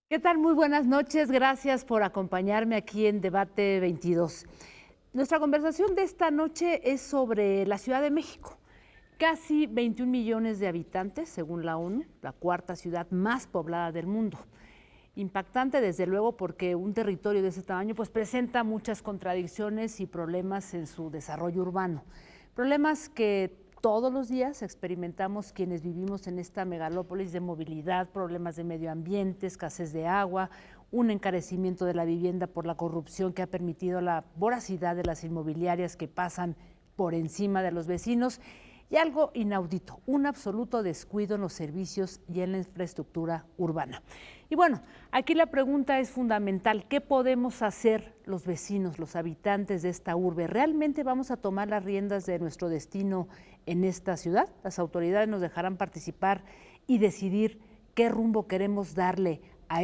¿Qué tal? Muy buenas noches. Gracias por acompañarme aquí en Debate 22. Nuestra conversación de esta noche es sobre la Ciudad de México. Casi 21 millones de habitantes, según la ONU, la cuarta ciudad más poblada del mundo. Impactante, desde luego, porque un territorio de ese tamaño pues, presenta muchas contradicciones y problemas en su desarrollo urbano. Problemas que todos los días experimentamos quienes vivimos en esta megalópolis de movilidad, problemas de medio ambiente, escasez de agua, un encarecimiento de la vivienda por la corrupción que ha permitido la voracidad de las inmobiliarias que pasan por encima de los vecinos y algo inaudito, un absoluto descuido en los servicios y en la infraestructura urbana. Y bueno, aquí la pregunta es fundamental: ¿qué podemos hacer los vecinos, los habitantes de esta urbe? ¿Realmente vamos a tomar las riendas de nuestro destino en esta ciudad? ¿Las autoridades nos dejarán participar y decidir qué rumbo queremos darle a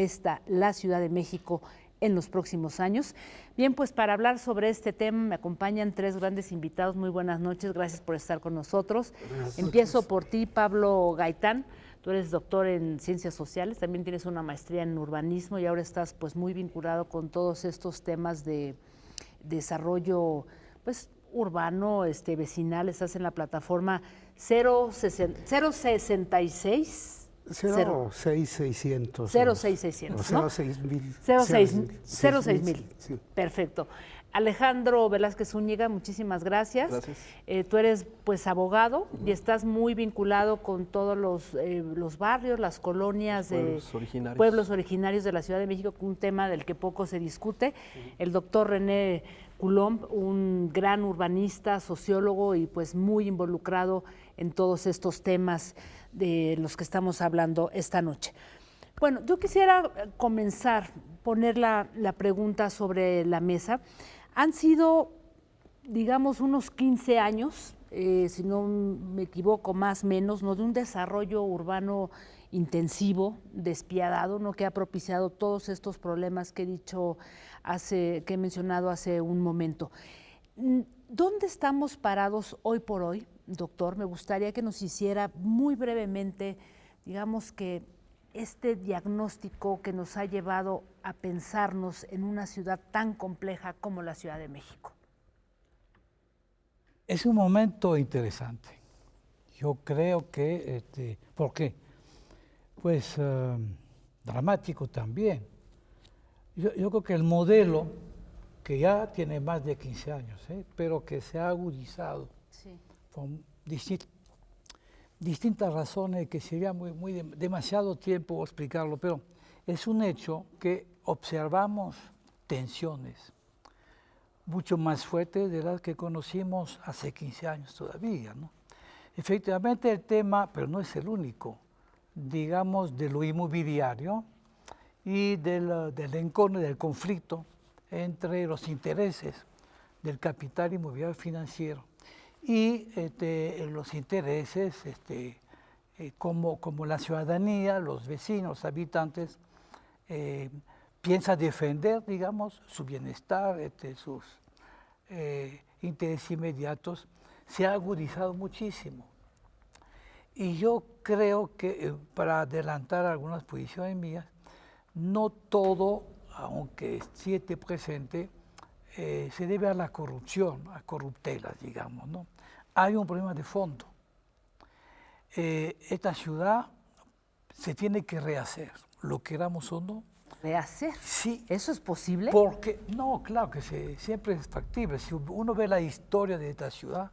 la Ciudad de México en los próximos años? Bien, pues para hablar sobre este tema me acompañan tres grandes invitados. Muy buenas noches, gracias por estar con nosotros. Empiezo por ti, Pablo Gaitán. Tú eres doctor en Ciencias Sociales, también tienes una maestría en urbanismo y ahora estás pues muy vinculado con todos estos temas de desarrollo pues urbano, vecinal. Estás en la plataforma 066. 06600. 06600, ¿no? 06000. 06000. Sí. Perfecto. Alejandro Velázquez Zúñiga, muchísimas gracias. Gracias. Tú eres pues abogado y estás muy vinculado con todos los barrios, las colonias pueblos originarios de la Ciudad de México, un tema del que poco se discute. El doctor René Coulomb, un gran urbanista, sociólogo y pues muy involucrado en todos estos temas de los que estamos hablando esta noche. Bueno, yo quisiera comenzar, poner la pregunta sobre la mesa. Han sido, digamos, unos 15 años, si no me equivoco, más o menos, ¿no?, de un desarrollo urbano intensivo, despiadado, ¿no?, que ha propiciado todos estos problemas que he mencionado hace un momento. ¿Dónde estamos parados hoy por hoy, doctor? Me gustaría que nos hiciera muy brevemente, digamos, que este diagnóstico que nos ha llevado a pensarnos en una ciudad tan compleja como la Ciudad de México. Es un momento interesante. Yo creo que, ¿por qué? Pues dramático también. Yo creo que el modelo, que ya tiene más de 15 años, pero que se ha agudizado, sí, por distintas razones, que sería demasiado tiempo explicarlo, pero es un hecho que observamos tensiones mucho más fuertes de las que conocimos hace 15 años todavía, ¿no? Efectivamente el tema, pero no es el único, digamos, de lo inmobiliario y del encono, del conflicto entre los intereses del capital inmobiliario financiero y los intereses como la ciudadanía, los vecinos, los habitantes, piensa defender, digamos, su bienestar, sus intereses inmediatos, se ha agudizado muchísimo. Y yo creo que, para adelantar algunas posiciones mías, no todo, aunque sí esté presente, se debe a la corrupción, a corruptelas, digamos, ¿no? Hay un problema de fondo. Esta ciudad se tiene que rehacer, lo queramos o no. ¿Rehacer? Sí. ¿Eso es posible? Porque, no, claro que siempre es factible. Si uno ve la historia de esta ciudad,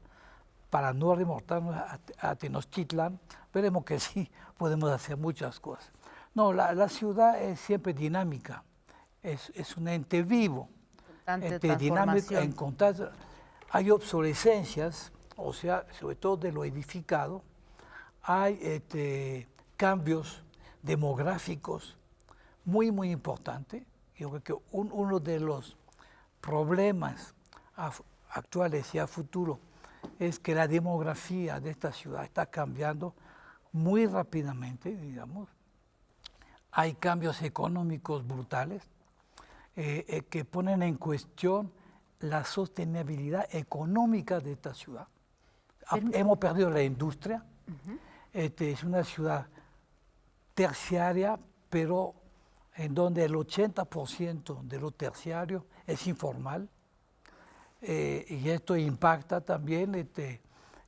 para no remontarnos a Tenochtitlan, veremos que sí podemos hacer muchas cosas. No, la ciudad es siempre dinámica, es un ente vivo, dinámico, en constante. Hay obsolescencias, o sea, sobre todo de lo edificado, hay cambios demográficos muy, muy importantes. Yo creo que uno de los problemas actuales y a futuro es que la demografía de esta ciudad está cambiando muy rápidamente, digamos. Hay cambios económicos brutales que ponen en cuestión la sostenibilidad económica de esta ciudad. Hemos perdido la industria. Es una ciudad terciaria, pero en donde el 80% de lo terciario es informal, y esto impacta también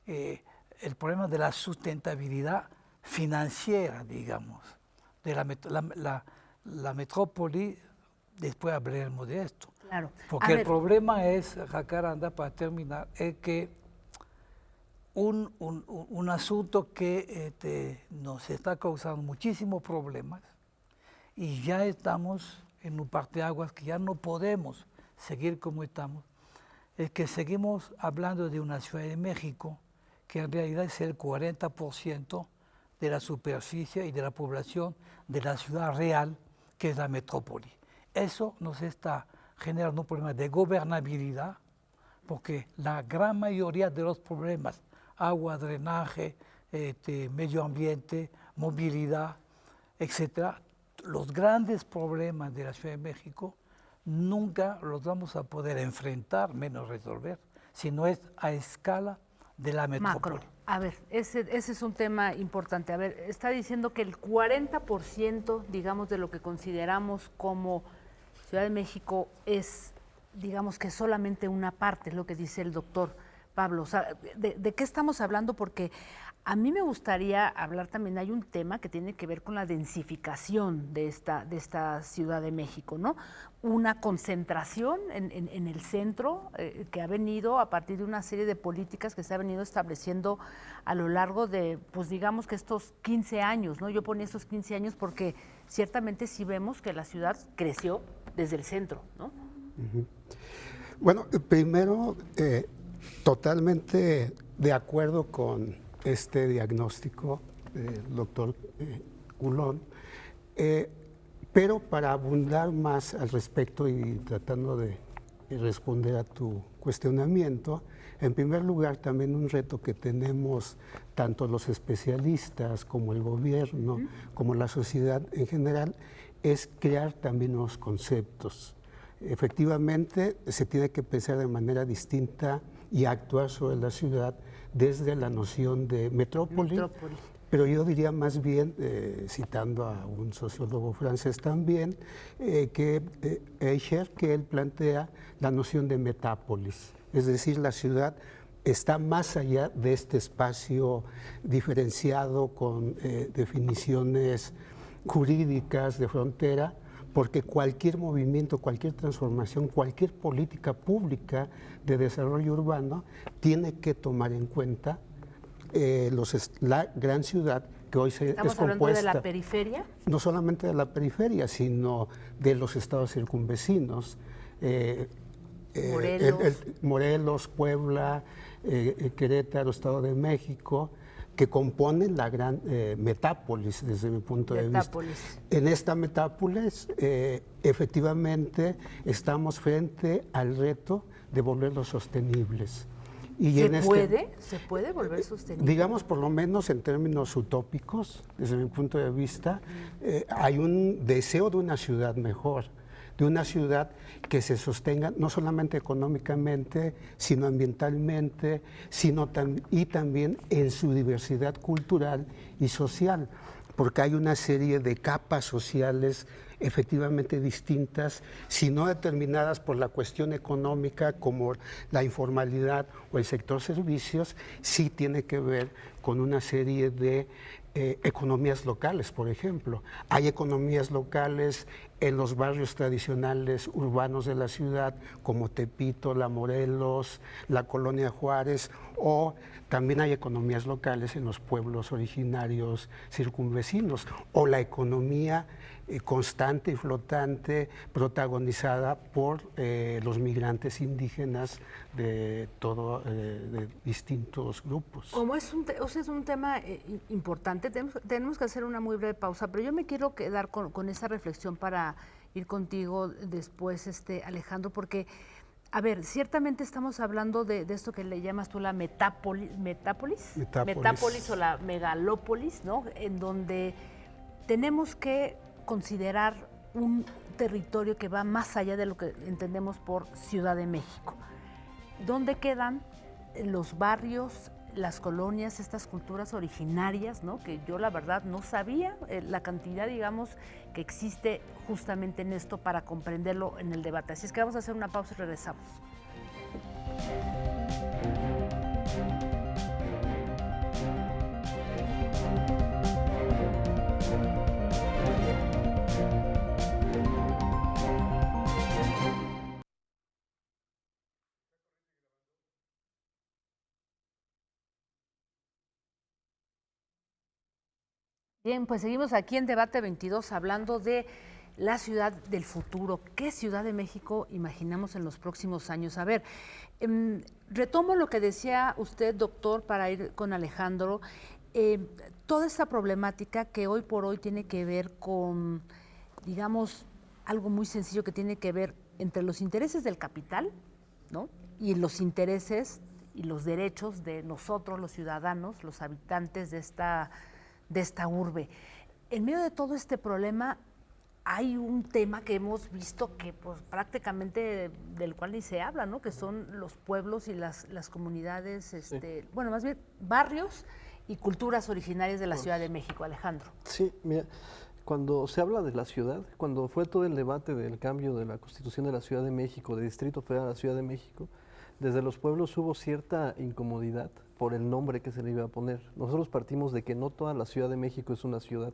el problema de la sustentabilidad financiera, digamos, de la metrópoli. Después hablaremos de esto. Claro. Porque el problema es, Jacaranda, para terminar, es que un asunto que nos está causando muchísimos problemas, y ya estamos en un parteaguas que ya no podemos seguir como estamos, es que seguimos hablando de una Ciudad de México que en realidad es el 40% de la superficie y de la población de la ciudad real, que es la metrópoli. Eso nos está generando un problema de gobernabilidad, porque la gran mayoría de los problemas, agua, drenaje, medio ambiente, movilidad, etcétera, los grandes problemas de la Ciudad de México nunca los vamos a poder enfrentar, menos resolver, si no es a escala de la metrópoli. Macro. A ver, ese es un tema importante. A ver, está diciendo que el 40%, digamos, de lo que consideramos como Ciudad de México es, digamos, que solamente una parte, es lo que dice el doctor Pablo. O sea, ¿de qué estamos hablando? Porque a mí me gustaría hablar también, hay un tema que tiene que ver con la densificación de esta Ciudad de México, ¿no? Una concentración en el centro que ha venido a partir de una serie de políticas que se ha venido estableciendo a lo largo de, pues digamos que estos 15 años, ¿no? Yo ponía estos 15 años porque ciertamente sí vemos que la ciudad creció desde el centro, ¿no? Uh-huh. Bueno, primero, totalmente de acuerdo con este diagnóstico del doctor Coulon, pero para abundar más al respecto y tratando de responder a tu cuestionamiento, en primer lugar también un reto que tenemos tanto los especialistas como el gobierno, como la sociedad en general, es crear también nuevos conceptos. Efectivamente, se tiene que pensar de manera distinta y actuar sobre la ciudad desde la noción de metrópoli, pero yo diría más bien, citando a un sociólogo francés también, Escher, que él plantea la noción de metápolis, es decir, la ciudad está más allá de este espacio diferenciado con definiciones jurídicas de frontera, porque cualquier movimiento, cualquier transformación, cualquier política pública de desarrollo urbano tiene que tomar en cuenta la gran ciudad que hoy es compuesta. ¿Estamos hablando de la periferia? No solamente de la periferia, sino de los estados circunvecinos. Morelos, Puebla, Querétaro, Estado de México, que componen la gran metápolis desde mi punto de vista. En esta metápolis, efectivamente, estamos frente al reto de volverlos sostenibles. Y ¿Se puede volver sostenible? Digamos, por lo menos en términos utópicos, desde mi punto de vista, hay un deseo de una ciudad mejor, de una ciudad que se sostenga no solamente económicamente, sino ambientalmente, y también en su diversidad cultural y social, porque hay una serie de capas sociales efectivamente distintas, si no determinadas por la cuestión económica como la informalidad o el sector servicios, sí tiene que ver con una serie de economías locales, por ejemplo. Hay economías locales en los barrios tradicionales urbanos de la ciudad, como Tepito, La Morelos, la Colonia Juárez, o también hay economías locales en los pueblos originarios circunvecinos, o la economía constante y flotante protagonizada por los migrantes indígenas de distintos grupos. Como es un tema importante, tenemos que hacer una muy breve pausa, pero yo me quiero quedar con esa reflexión para ir contigo después, Alejandro, porque, a ver, ciertamente estamos hablando de esto que le llamas tú la metápolis o la megalópolis, ¿no? En donde tenemos que considerar un territorio que va más allá de lo que entendemos por Ciudad de México. ¿Dónde quedan los barrios las colonias, estas culturas originarias, ¿no? Que yo la verdad no sabía la cantidad, digamos, que existe justamente en esto para comprenderlo en el debate. Así es que vamos a hacer una pausa y regresamos. Bien, pues seguimos aquí en Debate 22 hablando de la ciudad del futuro. ¿Qué Ciudad de México imaginamos en los próximos años? A ver, retomo lo que decía usted, doctor, para ir con Alejandro. Toda esta problemática que hoy por hoy tiene que ver con, digamos, algo muy sencillo que tiene que ver entre los intereses del capital, ¿no? Y los intereses y los derechos de nosotros, los ciudadanos, los habitantes de esta urbe. En medio de todo este problema hay un tema que hemos visto que pues prácticamente del cual ni se habla, ¿no? Que son los pueblos y las comunidades, bueno, más bien barrios y culturas originarias de la Ciudad de México. Alejandro. Sí, mira, cuando se habla de la ciudad, cuando fue todo el debate del cambio de la Constitución de la Ciudad de México, de Distrito Federal a la Ciudad de México, desde los pueblos hubo cierta incomodidad por el nombre que se le iba a poner. Nosotros partimos de que no toda la Ciudad de México es una ciudad.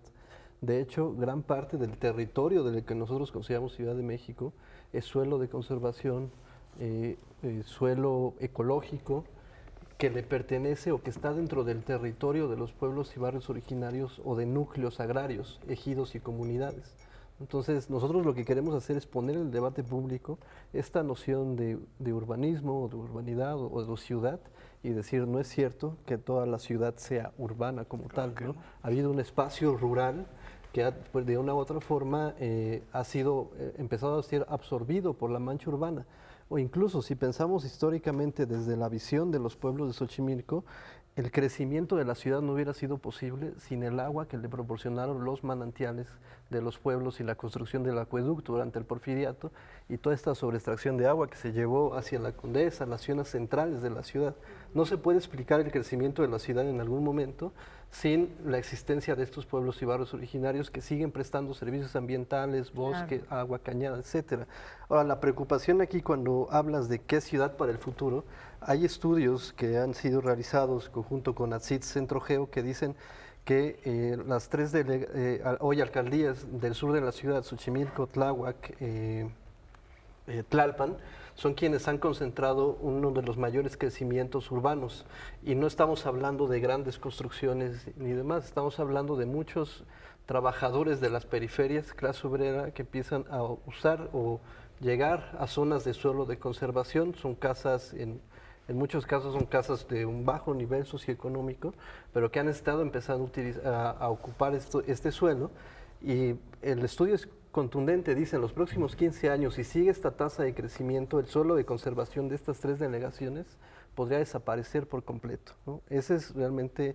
De hecho, gran parte del territorio del que nosotros consideramos Ciudad de México es suelo de conservación, suelo ecológico, que le pertenece o que está dentro del territorio de los pueblos y barrios originarios o de núcleos agrarios, ejidos y comunidades. Entonces, nosotros lo que queremos hacer es poner en el debate público esta noción de urbanismo, o de urbanidad o de ciudad, y decir, no es cierto que toda la ciudad sea urbana como tal, ¿no? Ha habido un espacio rural que pues, de una u otra forma ha sido empezado a ser absorbido por la mancha urbana. O incluso si pensamos históricamente desde la visión de los pueblos de Xochimilco, el crecimiento de la ciudad no hubiera sido posible sin el agua que le proporcionaron los manantiales de los pueblos y la construcción del acueducto durante el Porfiriato y toda esta sobreextracción de agua que se llevó hacia la Condesa, las zonas centrales de la ciudad. No se puede explicar el crecimiento de la ciudad en algún momento sin la existencia de estos pueblos y barrios originarios que siguen prestando servicios ambientales, bosque, agua, cañada, etcétera. Ahora, la preocupación aquí cuando hablas de qué ciudad para el futuro, hay estudios que han sido realizados conjunto con ATSIT Centro Geo que dicen que las tres hoy alcaldías del sur de la ciudad, Xochimilco, Tláhuac, Tlalpan, son quienes han concentrado uno de los mayores crecimientos urbanos. Y no estamos hablando de grandes construcciones ni demás, estamos hablando de muchos trabajadores de las periferias, clase obrera, que empiezan a usar o llegar a zonas de suelo de conservación. Son casas, en muchos casos son casas de un bajo nivel socioeconómico, pero que han estado empezando a ocupar este suelo. Y el estudio es contundente, dice, en los próximos 15 años, si sigue esta tasa de crecimiento, el suelo de conservación de estas tres delegaciones podría desaparecer por completo, ¿no? Esa es realmente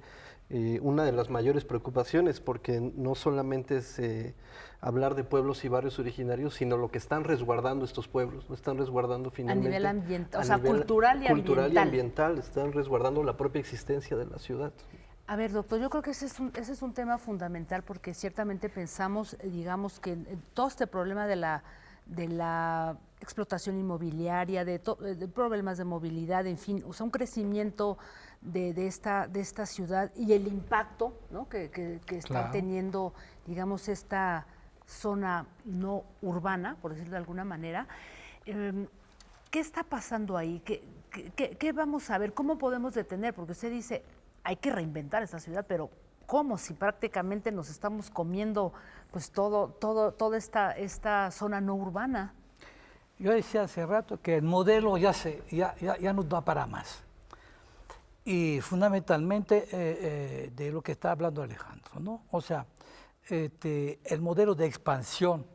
una de las mayores preocupaciones, porque no solamente es hablar de pueblos y barrios originarios, sino lo que están resguardando estos pueblos, no están resguardando finalmente... A nivel ambiental, o sea, cultural y ambiental. Están resguardando la propia existencia de la ciudad. A ver, doctor, yo creo que ese es un tema fundamental porque ciertamente pensamos, digamos, que todo este problema de la explotación inmobiliaria, de problemas de movilidad, en fin, o sea, un crecimiento de esta ciudad y el impacto, ¿no? que está teniendo, digamos, esta zona no urbana, por decirlo de alguna manera. ¿Qué está pasando ahí? ¿Qué vamos a ver? ¿Cómo podemos detener? Porque usted dice, hay que reinventar esta ciudad, pero ¿cómo? Si prácticamente nos estamos comiendo pues toda esta zona no urbana. Yo decía hace rato que el modelo ya no da para más. Y fundamentalmente de lo que está hablando Alejandro, ¿no? O sea, el modelo de expansión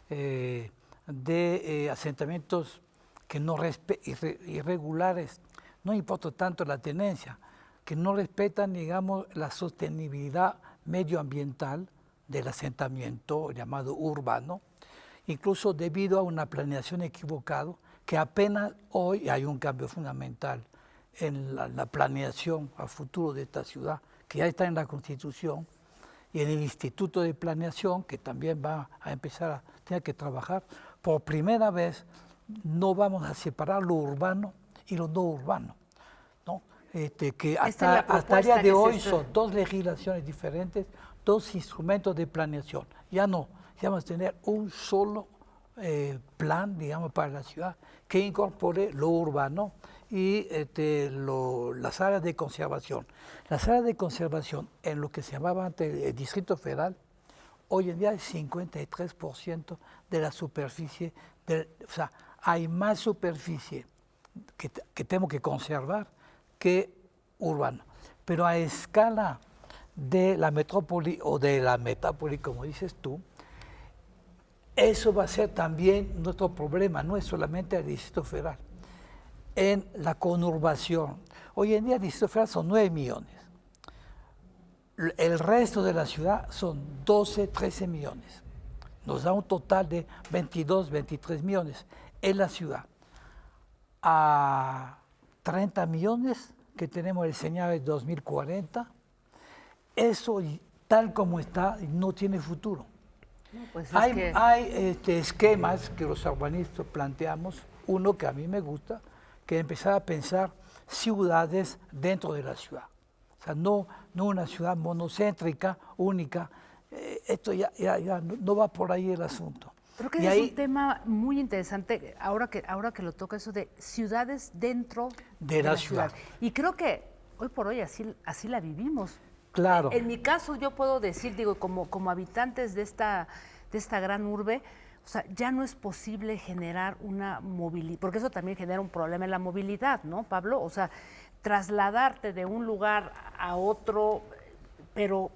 de asentamientos que no irregulares, no importa tanto la tenencia, que no respetan, digamos, la sostenibilidad medioambiental del asentamiento llamado urbano, incluso debido a una planeación equivocada, que apenas hoy hay un cambio fundamental en la planeación a futuro de esta ciudad, que ya está en la Constitución, y en el Instituto de Planeación, que también va a empezar tiene que trabajar, por primera vez no vamos a separar lo urbano y lo no urbano, ¿no? Que hasta el día de hoy son dos legislaciones diferentes, dos instrumentos de planeación. Ya no, ya vamos a tener un solo plan, digamos, para la ciudad que incorpore lo urbano y las áreas de conservación. Las áreas de conservación en lo que se llamaba antes el Distrito Federal, hoy en día es 53% de la superficie, o sea, hay más superficie que tenemos que conservar que urbano. Pero a escala de la metrópoli o de la metápoli, como dices tú, eso va a ser también nuestro problema, no es solamente el Distrito Federal. En la conurbación, hoy en día el Distrito Federal son 9 millones. El resto de la ciudad son 12, 13 millones. Nos da un total de 22, 23 millones en la ciudad. A 30 millones que tenemos el señal de 2040, eso tal como está no tiene futuro. No, pues hay esquemas que los urbanistas planteamos, uno que a mí me gusta, que es empezar a pensar ciudades dentro de la ciudad. O sea, no una ciudad monocéntrica, única. Esto ya no va por ahí el asunto. Creo que es un tema muy interesante, ahora que lo toca, eso de ciudades dentro de la ciudad. Y creo que hoy por hoy así la vivimos. Claro. En mi caso yo puedo decir, digo, como habitantes de esta gran urbe, o sea, ya no es posible generar una movilidad, porque eso también genera un problema en la movilidad, ¿no, Pablo? O sea, trasladarte de un lugar a otro, pero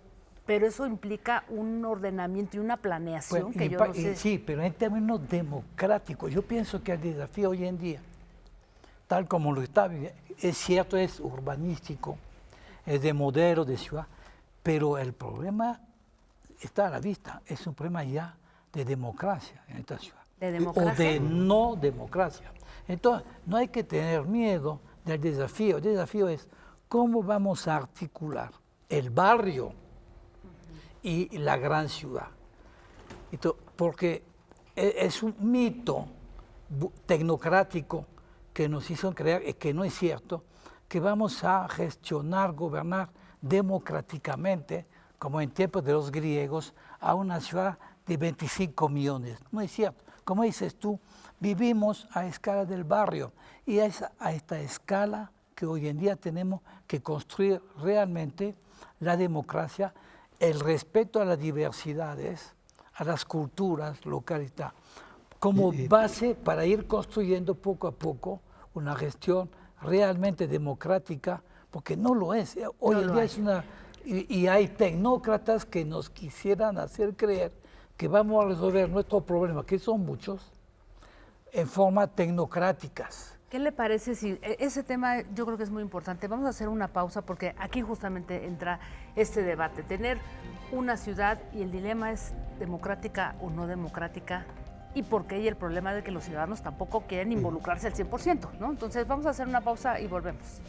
eso implica un ordenamiento y una planeación que yo no sé. Sí, pero en términos democráticos, yo pienso que el desafío hoy en día, tal como lo está viviendo, es cierto, es urbanístico, es de modelo, de ciudad, pero el problema está a la vista, es un problema ya de democracia en esta ciudad. ¿De democracia? O de no democracia. Entonces, no hay que tener miedo del desafío. El desafío es cómo vamos a articular el barrio y la gran ciudad. Entonces, porque es un mito tecnocrático que nos hizo creer, que no es cierto, que vamos a gestionar, gobernar democráticamente, como en tiempos de los griegos, a una ciudad de 25 millones. No es cierto. Como dices tú, vivimos a escala del barrio y es a esta escala que hoy en día tenemos que construir realmente la democracia, el respeto a las diversidades, a las culturas locales, como base para ir construyendo poco a poco una gestión realmente democrática, porque no lo es. Hoy en día es una... Y hay tecnócratas que nos quisieran hacer creer que vamos a resolver nuestros problemas, que son muchos, en forma tecnocráticas. ¿Qué le parece si ese tema yo creo que es muy importante? Vamos a hacer una pausa porque aquí justamente entra este debate. Tener una ciudad y el dilema es democrática o no democrática y por qué y el problema de que los ciudadanos tampoco quieren involucrarse al 100%, ¿no? Entonces vamos a hacer una pausa y volvemos.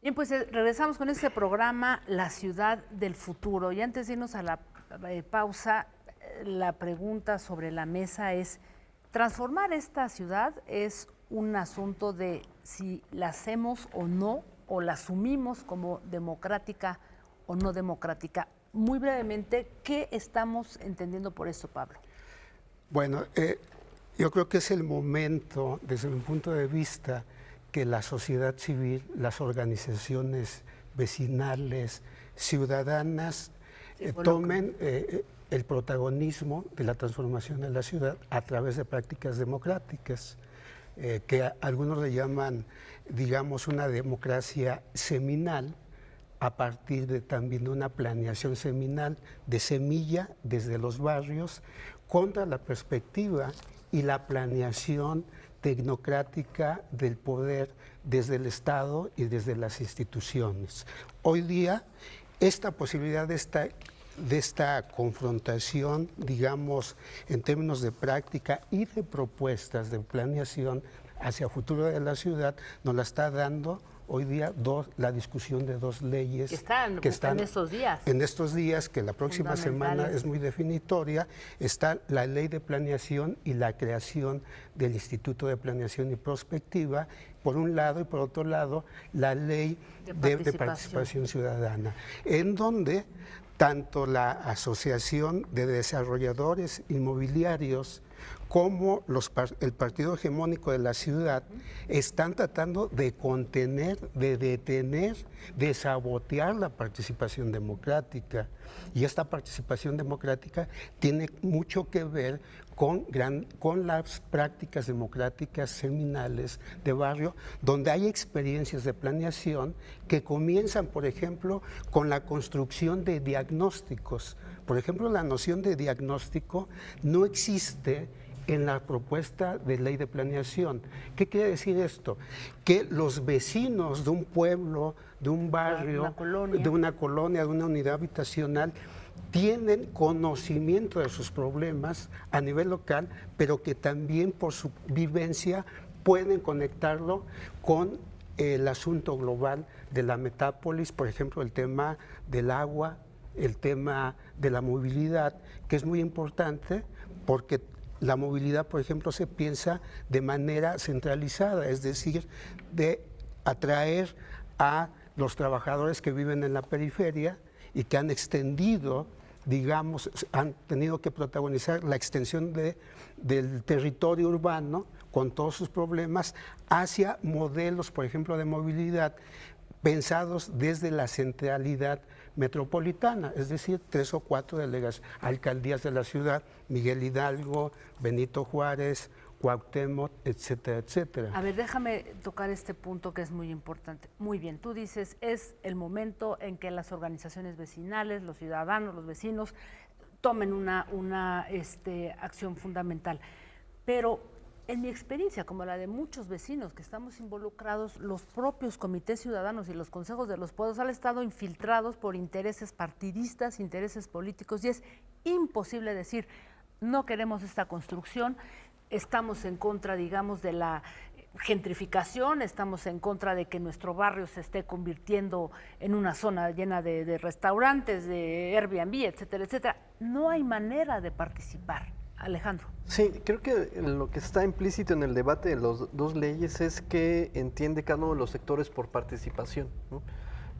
Bien, pues regresamos con este programa La Ciudad del Futuro. Y antes de irnos a la pausa, la pregunta sobre la mesa es, ¿transformar esta ciudad es un asunto de si la hacemos o no, o la asumimos como democrática o no democrática? Muy brevemente, ¿qué estamos entendiendo por esto, Pablo? Bueno, yo creo que es el momento, desde mi punto de vista, que la sociedad civil, las organizaciones vecinales, ciudadanas, tomen el protagonismo de la transformación de la ciudad a través de prácticas democráticas, que algunos le llaman, digamos, una democracia seminal, a partir de también una planeación seminal de semilla desde los barrios, contra la perspectiva y la planeación tecnocrática del poder desde el Estado y desde las instituciones. Hoy día esta posibilidad de esta confrontación, digamos, en términos de práctica y de propuestas de planeación hacia el futuro de la ciudad, nos la está dando hoy día la discusión de dos leyes que están en estos días. En estos días, que la próxima semana es muy definitoria, está la ley de planeación y la creación del Instituto de Planeación y Prospectiva, por un lado, y por otro lado, la ley de participación ciudadana, en donde tanto la Asociación de Desarrolladores Inmobiliarios como el partido hegemónico de la ciudad están tratando de contener, de detener, de sabotear la participación democrática. Y esta participación democrática tiene mucho que ver con las prácticas democráticas seminales de barrio, donde hay experiencias de planeación que comienzan, por ejemplo, con la construcción de diagnósticos. Por ejemplo, la noción de diagnóstico no existe en la propuesta de ley de planeación. ¿Qué quiere decir esto? Que los vecinos de un pueblo, de un barrio, de una colonia, de una unidad habitacional, tienen conocimiento de sus problemas a nivel local, pero que también por su vivencia pueden conectarlo con el asunto global de la metápolis, por ejemplo, el tema del agua, el tema de la movilidad, que es muy importante porque la movilidad, por ejemplo, se piensa de manera centralizada, es decir, de atraer a los trabajadores que viven en la periferia y que han extendido, digamos, han tenido que protagonizar la extensión del territorio urbano con todos sus problemas hacia modelos, por ejemplo, de movilidad pensados desde la centralidad metropolitana, es decir, 3 o 4 alcaldías de la ciudad, Miguel Hidalgo, Benito Juárez, Cuauhtémoc, etcétera, etcétera. A ver, déjame tocar este punto que es muy importante. Muy bien, tú dices, es el momento en que las organizaciones vecinales, los ciudadanos, los vecinos, tomen una acción fundamental. Pero en mi experiencia, como la de muchos vecinos que estamos involucrados, los propios comités ciudadanos y los consejos de los pueblos han estado infiltrados por intereses partidistas, intereses políticos, y es imposible decir, no queremos esta construcción, estamos en contra, digamos, de la gentrificación, estamos en contra de que nuestro barrio se esté convirtiendo en una zona llena de restaurantes, de Airbnb, etcétera, etcétera. No hay manera de participar. Alejandro. Sí, creo que lo que está implícito en el debate de las dos leyes es que entiende cada uno de los sectores por participación, ¿no?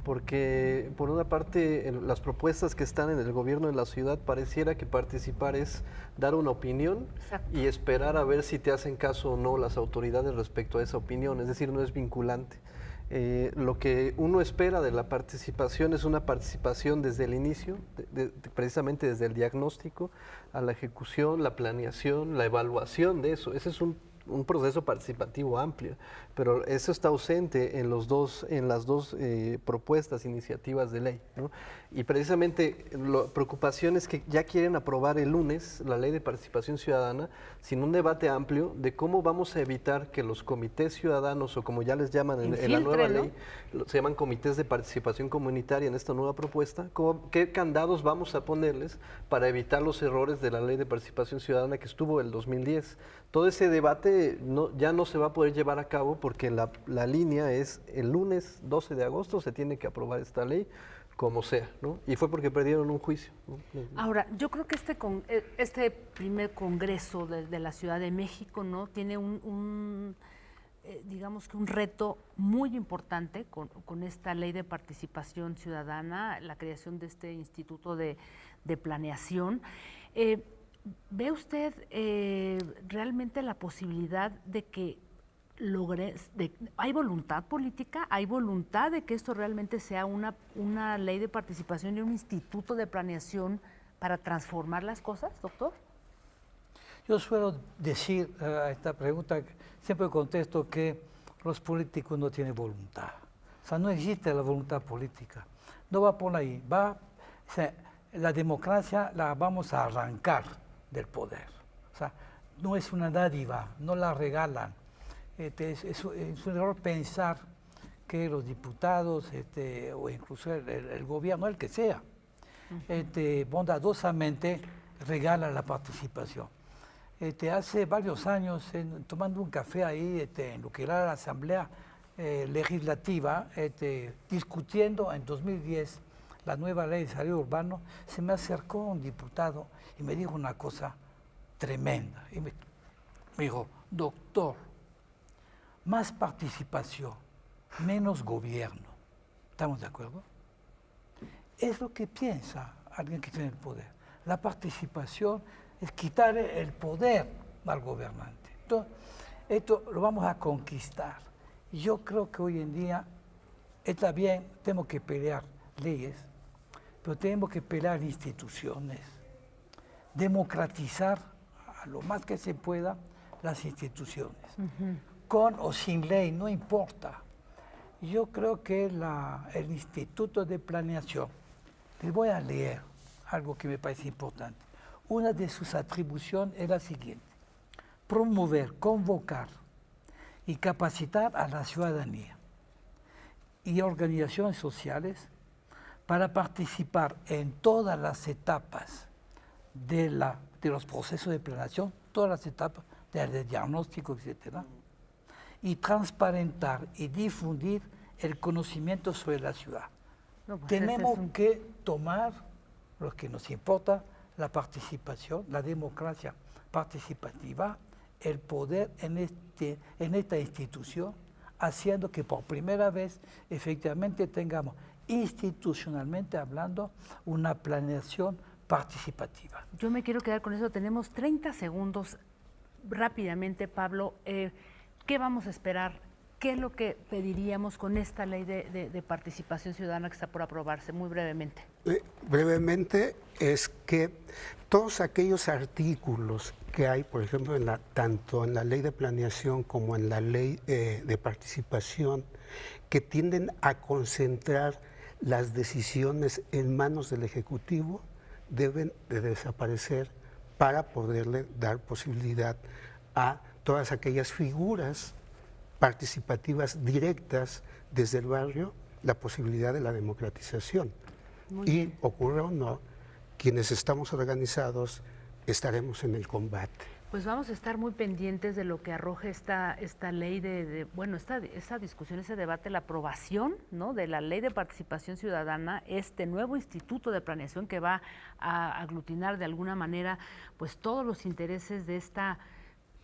Porque por una parte las propuestas que están en el gobierno de la ciudad pareciera que participar es dar una opinión. Exacto. Y esperar a ver si te hacen caso o no las autoridades respecto a esa opinión, es decir, no es vinculante. Lo que uno espera de la participación es una participación desde el inicio, precisamente desde el diagnóstico a la ejecución, la planeación, la evaluación de eso. Ese es un proceso participativo amplio, pero eso está ausente en las dos propuestas, iniciativas de ley, ¿no? Y precisamente la preocupación es que ya quieren aprobar el lunes la ley de participación ciudadana sin un debate amplio de cómo vamos a evitar que los comités ciudadanos, o como ya les llaman en la nueva ley, se llaman comités de participación comunitaria en esta nueva propuesta, qué candados vamos a ponerles para evitar los errores de la ley de participación ciudadana que estuvo en el 2010. Todo ese debate ya no se va a poder llevar a cabo porque la línea es el lunes 12 de agosto se tiene que aprobar esta ley como sea, ¿no? Y fue porque perdieron un juicio, ¿no? Ahora, yo creo que este primer congreso de la Ciudad de México, ¿no?, tiene digamos que un reto muy importante con esta ley de participación ciudadana, la creación de este instituto de planeación. ¿Ve usted realmente la posibilidad de que hay voluntad política, hay voluntad de que esto realmente sea una ley de participación y un instituto de planeación para transformar las cosas, doctor? Yo suelo decir a esta pregunta, siempre contesto que los políticos no tienen voluntad. O sea, no existe la voluntad política. No va por ahí. La democracia la vamos a arrancar del poder. O sea, no es una dádiva, no la regalan. Es un error pensar que los diputados o incluso el gobierno, el que sea, bondadosamente regala la participación. Hace varios años, tomando un café ahí en lo que era la Asamblea Legislativa, discutiendo en 2010 la nueva ley de desarrollo urbano, se me acercó un diputado y me dijo una cosa tremenda. Y me dijo, doctor, más participación, menos gobierno. ¿Estamos de acuerdo? Es lo que piensa alguien que tiene el poder. La participación es quitar el poder al gobernante. Entonces, esto lo vamos a conquistar. Yo creo que hoy en día está bien, tenemos que pelear leyes, pero tenemos que pelear instituciones, democratizar a lo más que se pueda las instituciones. Con o sin ley, no importa. Yo creo que el Instituto de Planeación, les voy a leer algo que me parece importante. Una de sus atribuciones es la siguiente: promover, convocar y capacitar a la ciudadanía y organizaciones sociales para participar en todas las etapas de los procesos de planeación, todas las etapas del diagnóstico, etc. Y transparentar y difundir el conocimiento sobre la ciudad. No, pues tenemos que tomar lo que nos importa, la participación, la democracia participativa, el poder en esta institución, haciendo que por primera vez efectivamente tengamos, institucionalmente hablando, una planeación participativa. Yo me quiero quedar con eso. Tenemos 30 segundos. Rápidamente, Pablo, ¿qué vamos a esperar? ¿Qué es lo que pediríamos con esta ley de participación ciudadana que está por aprobarse? Muy brevemente. Brevemente es que todos aquellos artículos que hay, por ejemplo, tanto en la ley de planeación como en la ley de participación, que tienden a concentrar las decisiones en manos del Ejecutivo, deben de desaparecer para poderle dar posibilidad a todas aquellas figuras participativas directas desde el barrio, la posibilidad de la democratización. Y ocurra o no, quienes estamos organizados estaremos en el combate. Pues vamos a estar muy pendientes de lo que arroje esta ley esta discusión, ese debate, la aprobación, ¿no?, de la ley de participación ciudadana, este nuevo instituto de planeación que va a aglutinar de alguna manera pues todos los intereses de esta,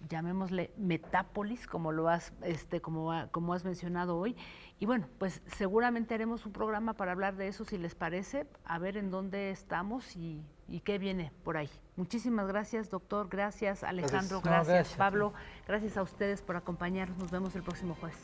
llamémosle, metápolis, como lo has como has mencionado hoy. Y bueno, pues seguramente haremos un programa para hablar de eso, si les parece, a ver en dónde estamos y qué viene por ahí. Muchísimas gracias, doctor. Gracias, Alejandro. Gracias, Pablo. Gracias a ustedes por acompañarnos. Nos vemos el próximo jueves.